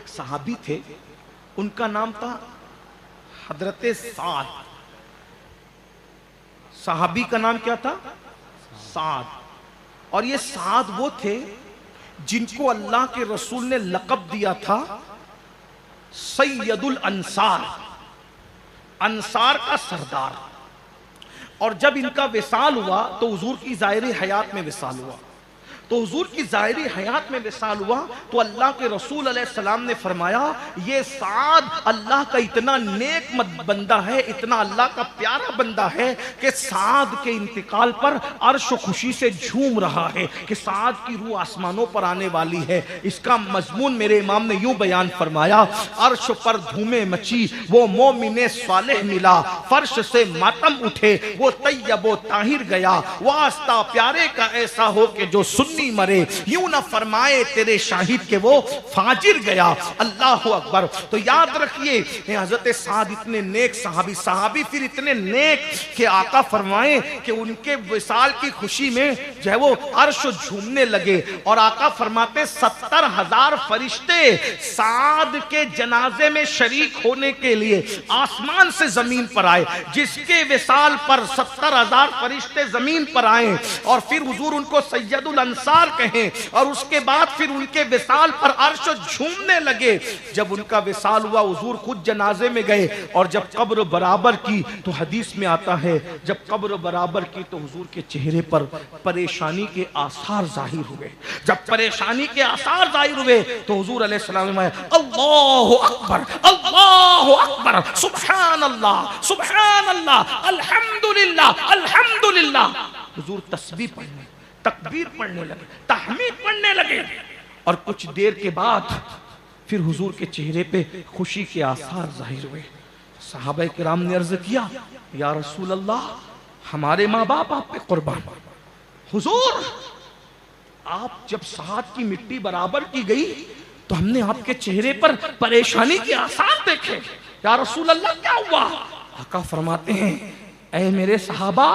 ایک صحابی تھے، ان کا نام تھا حضرت سعد. صحابی کا نام کیا تھا؟ سعد. اور یہ سعد وہ تھے جن کو اللہ کے رسول نے لقب دیا تھا سید الانصار، انصار کا سردار. اور جب ان کا وصال ہوا تو حضور کی ظاہری حیات میں وصال ہوا. تو حضور کی ظاہری حیات میں وصال ہوا تو اللہ کے رسول علیہ السلام نے فرمایا یہ سعد اللہ کا اتنا نیک بندہ ہے، اتنا اللہ کا پیارا بندہ ہے کہ سعد کے انتقال پر عرش و خوشی سے جھوم رہا ہے کہ سعد کی روح آسمانوں پر آنے والی ہے. اس کا مضمون میرے امام نے یوں بیان فرمایا، عرش پر دھومیں مچی وہ مومن صالح ملا، فرش سے ماتم اٹھے وہ طیب و طاہر گیا، واسطہ پیارے کا ایسا ہو کہ جو سنی مرے، یوں نہ فرمائے تیرے شاہد کہ وہ فاجر گیا. اللہ اکبر. تو یاد رکھیے حضرت سعد اتنے نیک صحابی پھر اتنے نیک کہ آقا فرمائیں کہ ان کے وصال کی خوشی میں جو ہے وہ عرش جھومنے لگے. اور آقا فرماتے 70,000 فرشتے سعد کے جنازے میں شریک ہونے کے لیے آسمان سے زمین پر آئے. جس کے وصال پر 70,000 فرشتے زمین پر آئیں اور پھر حضور ان کو سید الانصار کہیں اور اس کے بعد پھر ان کے وصال پر عرش جھومنے لگے. جب ان کا وصال ہوا حضور خود جنازے میں گئے اور جب قبر برابر کی تو حدیث میں آتا ہے جب قبر برابر کی تو حضور کے چہرے پر پریشانی کے آثار ظاہر ہوئے. جب پریشانی کے آثار ظاہر ہوئے تو حضور علیہ السلام نے اللہ اکبر اللہ اکبر سبحان اللہ الحمدللہ الحمدللہ. حضور تسبیح پڑھنے، تکبیر پڑھنے لگے، تحمید پڑھنے لگے اور کچھ دیر کے بعد پھر حضور کے چہرے پہ خوشی کے آثار ظاہر ہوئے. صحابہ کرام نے عرض کیا یا رسول اللہ ہمارے ماں باپ آپ پہ قربان. حضور آپ جب سعد کی مٹی برابر کی گئی تو ہم نے آپ کے چہرے پر پریشانی کے آثار دیکھے. یا رسول اللہ کیا ہوا؟ آقا فرماتے ہیں اے میرے صحابہ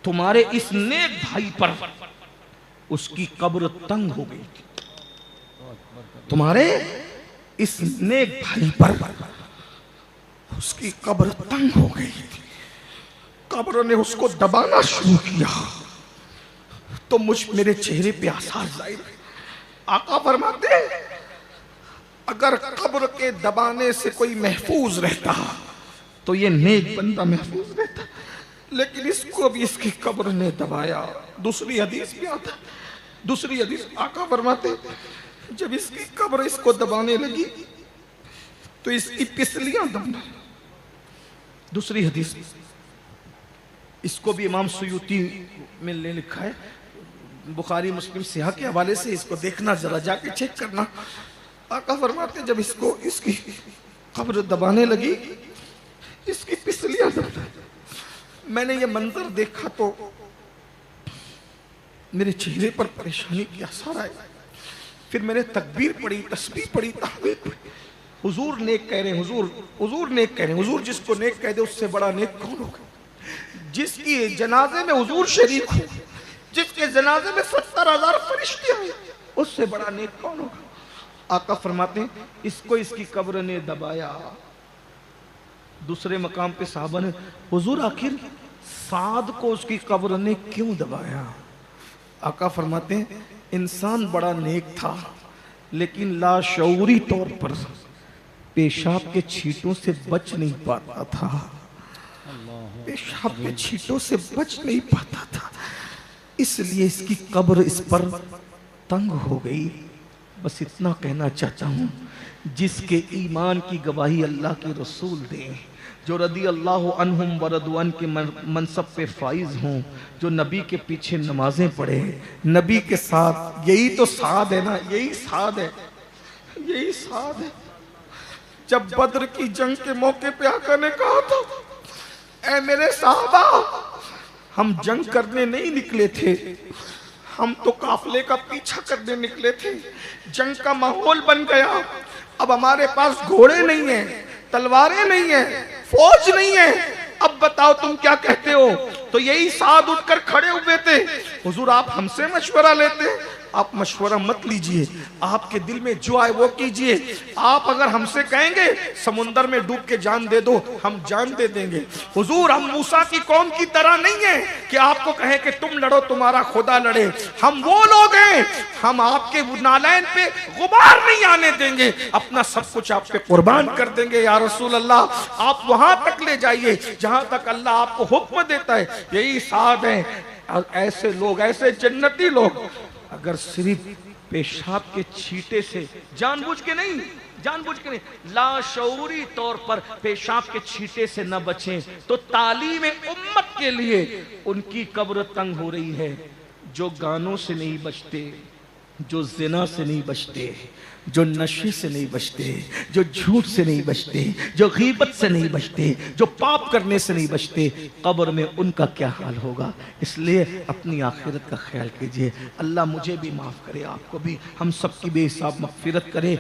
تمہارے اس نیک بھائی پر اس کی قبر تنگ ہو گئی تھی. تمہارے اس نیک بھائی پر اس کی قبر تنگ ہو گئی تھی. قبر نے اس کو دبانا شروع کیا تو میرے چہرے پہ آثار ظاہر ہوئے. آقا فرماتے ہیں اگر قبر کے دبانے سے کوئی محفوظ رہتا تو یہ نیک بندہ محفوظ رہتا، لیکن اس کو بھی اس کی قبر نے دبایا. دوسری حدیث بھی آتا، دوسری حدیث آقا فرماتے جب اس کی قبر اس کو دبانے لگی تو اس کی پسلیاں دبنا. دوسری حدیث اس کو بھی امام سیوطی میں نے لکھا ہے، بخاری مسلم صحیح کے حوالے سے، اس کو دیکھنا ذرا جا کے چیک کرنا. آقا فرماتے جب اس کی قبر دبانے لگی اس کی پسلیاں دبنا. میں نے یہ منظر دیکھا تو میرے چہرے پر پریشانی کی آثار آئے. پھر میں نے تکبیر پڑھی، تسبیح پڑھی، تحمید پڑھی. حضور نیک کہہ رہے ہیں، حضور نیک کہہ رہے ہیں. حضور جس کو نیک کہہ دے اس سے بڑا نیک کون ہوگا؟ جس کی جنازے میں حضور شریک ہو، جس کے جنازے میں 70,000 فرشتے ہیں، اس سے بڑا نیک کون ہوگا؟ آقا فرماتے ہیں اس کو اس کی قبر نے دبایا. دوسرے مقام پہ صحابہ نے حضور آخر سعد کو اس کی قبر نے کیوں دبایا؟ آقا فرماتے ہیں انسان بڑا نیک تھا لیکن لاشعوری طور پر پیشاب کے چھینٹوں سے بچ نہیں پاتا تھا. پیشاب کے چھینٹوں سے بچ نہیں پاتا تھا، اس لیے اس کی قبر اس پر تنگ ہو گئی. بس اتنا کہنا چاہتا ہوں جس کے ایمان کی گواہی اللہ کے رسول دیں، جو رضی اللہ عنہم ورضوان کے منصب پہ فائز ہوں، جو نبی کے پیچھے نمازیں پڑھے، نبی کے ساتھ. یہی تو سعد ہے نا، یہی سعد ہے، یہی سعد ہے. جب بدر کی جنگ کے موقع پہ آقا نے کہا تھا اے میرے صحابہ ہم جنگ کرنے نہیں نکلے تھے، ہم تو قافلے کا پیچھا کرنے نکلے تھے. جنگ کا ماحول بن گیا، اب ہمارے پاس گھوڑے نہیں ہیں، تلواریں نہیں ہیں، فوج نہیں ہے، اب بتاؤ تم کیا کہتے ہو؟ تو یہی سعد اٹھ کر کھڑے ہوئے تھے. حضور آپ ہم سے مشورہ لیتے؟ آپ مشورہ مت لیجئے، آپ کے دل میں جو آئے وہ کیجئے۔ آپ اگر ہم سے کہیں گے سمندر میں ڈوب کے جان دے دو، ہم جان دے دیں گے۔ حضور ہم موسیٰ کی قوم کی طرح نہیں ہیں کہ آپ کو کہیں کہ تم لڑو تمہارا خدا لڑے۔ ہم وہ لوگ ہیں، ہم آپ کے نالین پہ غبار نہیں آنے دیں گے، اپنا سب کچھ آپ پہ قربان کر دیں گے۔ یا رسول اللہ آپ وہاں تک لے جائیے جہاں تک اللہ آپ کو حکم دیتا ہے۔ یہی سعد ہیں، ایسے لوگ، ایسے جنتی لوگ اگر صرف پیشاب کے چھیٹے سے جان بوجھ کے نہیں، لاشعوری طور پر پیشاب کے چھیٹے سے نہ بچیں تو تعلیم امت کے لیے ان کی قبر تنگ ہو رہی ہے۔ جو گانوں سے نہیں بچتے، جو زنا سے نہیں بچتے، جو نشے سے نہیں بچتے، جو جھوٹ سے نہیں بچتے، جو غیبت سے نہیں بچتے، جو پاپ کرنے سے نہیں بچتے، قبر میں ان کا کیا حال ہوگا؟ اس لیے اپنی آخرت کا خیال کیجئے۔ اللہ مجھے بھی معاف کرے، آپ کو بھی، ہم سب کی بے حساب مغفرت کرے۔